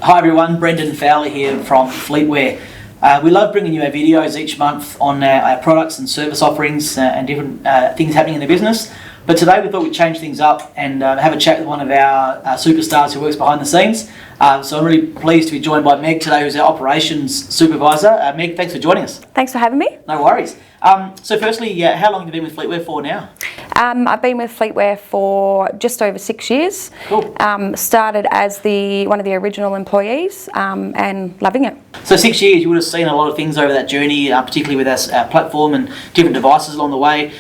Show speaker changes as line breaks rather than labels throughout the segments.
Hi everyone, Brendan Fowler here from Fleetwear. We love bringing you our videos each month on our products and service offerings and different things happening in the business. But today we thought we'd change things up and have a chat with one of our superstars who works behind the scenes. So I'm really pleased to be joined by Meg today, who's our operations supervisor. Meg, thanks for joining us.
Thanks for having me.
No worries. So firstly, how long have you been with Fleetwear for now?
I've been with Fleetwear for just over 6 years.
Cool.
Started as one of the original employees and loving it.
So 6 years, you would have seen a lot of things over that journey, particularly with our platform and different devices along the way.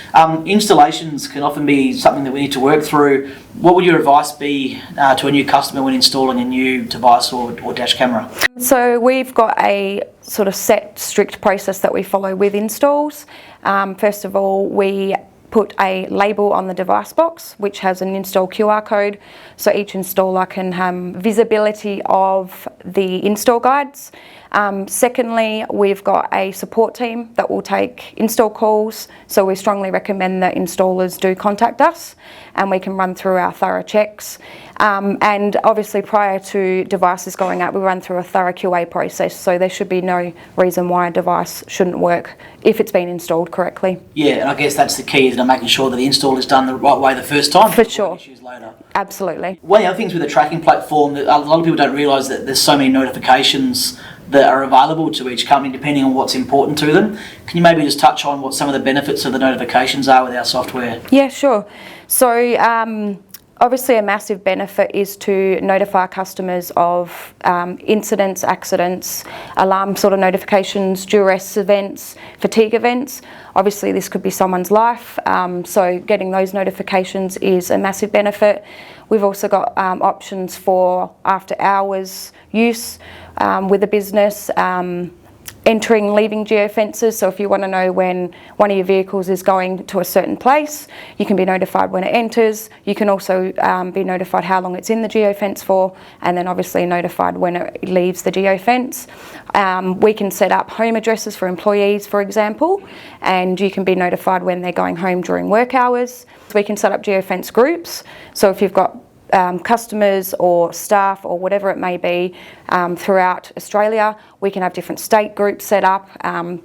Installations can often be something that we need to work through. What would your advice be to a new customer when installing a new device or dash camera?
So we've got a sort of set, strict process that we follow with installs. First of all, we put a label on the device box which has an install QR code, so each installer can have visibility of the install guides. Secondly, we've got a support team that will take install calls, so we strongly recommend that installers do contact us and we can run through our thorough checks. And obviously prior to devices going out, we run through a thorough QA process, so there should be no reason why a device shouldn't work if it's been installed correctly.
Yeah, and I guess that's the key, is making sure that the install is done the right way the first time.
For sure.
Issues later.
Absolutely.
One of the other things with the tracking platform, that a lot of people don't realise that there's so many notifications that are available to each company depending on what's important to them. Can you maybe just touch on what some of the benefits of the notifications are with our software?
Yeah, sure. So obviously a massive benefit is to notify customers of incidents, accidents, alarm sort of notifications, duress events, fatigue events. Obviously this could be someone's life, so getting those notifications is a massive benefit. We've also got options for after hours use with the business. Entering, leaving geofences, so if you want to know when one of your vehicles is going to a certain place, you can be notified when it enters. You can also be notified how long it's in the geofence for, and then obviously notified when it leaves the geofence. We can set up home addresses for employees, for example, and you can be notified when they're going home during work hours. We can set up geofence groups, so if you've got customers or staff or whatever it may be throughout Australia, we can have different state groups set up.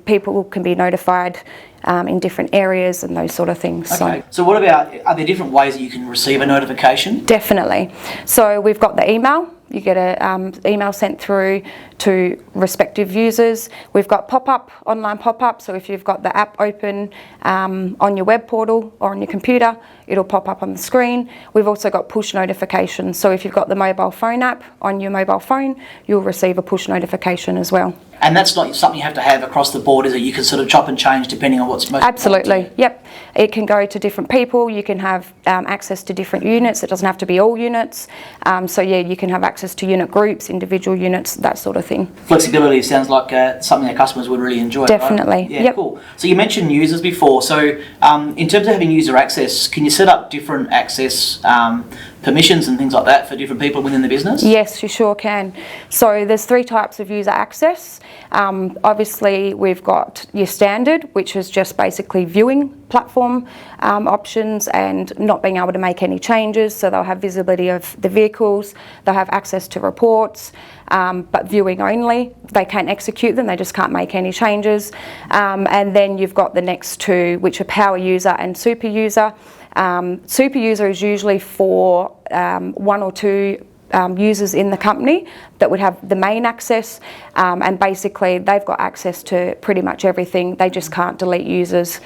People can be notified in different areas and those sort of things.
Okay. So what about, are there different ways that you can receive a notification?
Definitely. So we've got the email. You get an email sent through to respective users. We've got pop-up, online pop-up, so if you've got the app open on your web portal or on your computer, it'll pop up on the screen. We've also got push notifications, so if you've got the mobile phone app on your mobile phone, you'll receive a push notification as well.
And that's not something you have to have across the board, is it? You can sort of chop and change depending on what's most
Absolutely,
important to you.
yep. It can go to different people. You can have access to different units. It doesn't have to be all units. So yeah, you can have access to unit groups, individual units, that sort of thing.
Flexibility sounds like something that customers would really enjoy.
Definitely,
right? Yeah,
yep.
Cool. So you mentioned users before. So in terms of having user access, can you set up different access permissions and things like that for different people within the business?
Yes, you sure can. So there's 3 types of user access. Obviously we've got your standard, which is just basically viewing platform options and not being able to make any changes, so they'll have visibility of the vehicles, they'll have access to reports, but viewing only. They can't execute them, they just can't make any changes. And then you've got the next 2, which are power user and super user. Super user is usually for 1 or 2 users in the company that would have the main access, and basically they've got access to pretty much everything, they just can't delete users.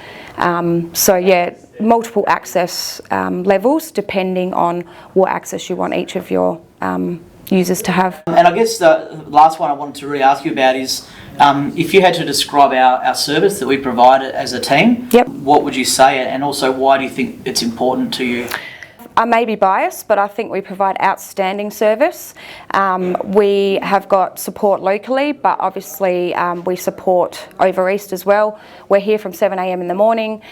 So yeah, multiple access levels depending on what access you want each of your users to have.
And I guess the last one I wanted to really ask you about is if you had to describe our service that we provide as a team,
yep.
What would you say, and also why do you think it's important to you?
I may be biased, but I think we provide outstanding service. We have got support locally, but obviously we support over East as well. We're here from 7 a.m. in the morning.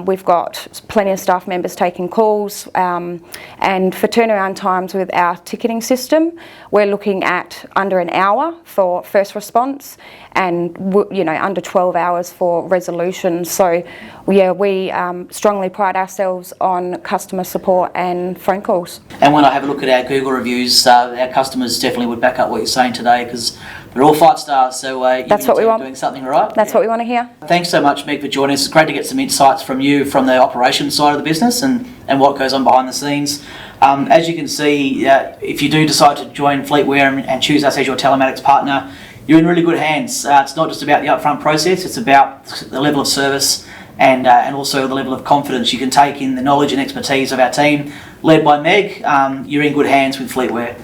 We've got plenty of staff members taking calls, and for turnaround times with our ticketing system, we're looking at under an hour for first response and under 12 hours for resolution. So yeah, we strongly pride ourselves on customer support and phone calls.
And when I have a look at our Google reviews, our customers definitely would back up what you're saying today, because they're all 5 stars. So
That's what we want.
Doing something right.
That's what we want to hear.
Thanks so much, Meg, for joining us. It's great to get some insights from you from the operations side of the business and what goes on behind the scenes. As you can see, if you do decide to join Fleetwear and choose us as your telematics partner, you're in really good hands. It's not just about the upfront process, it's about the level of service and also the level of confidence you can take in the knowledge and expertise of our team, led by Meg. You're in good hands with Fleetwear.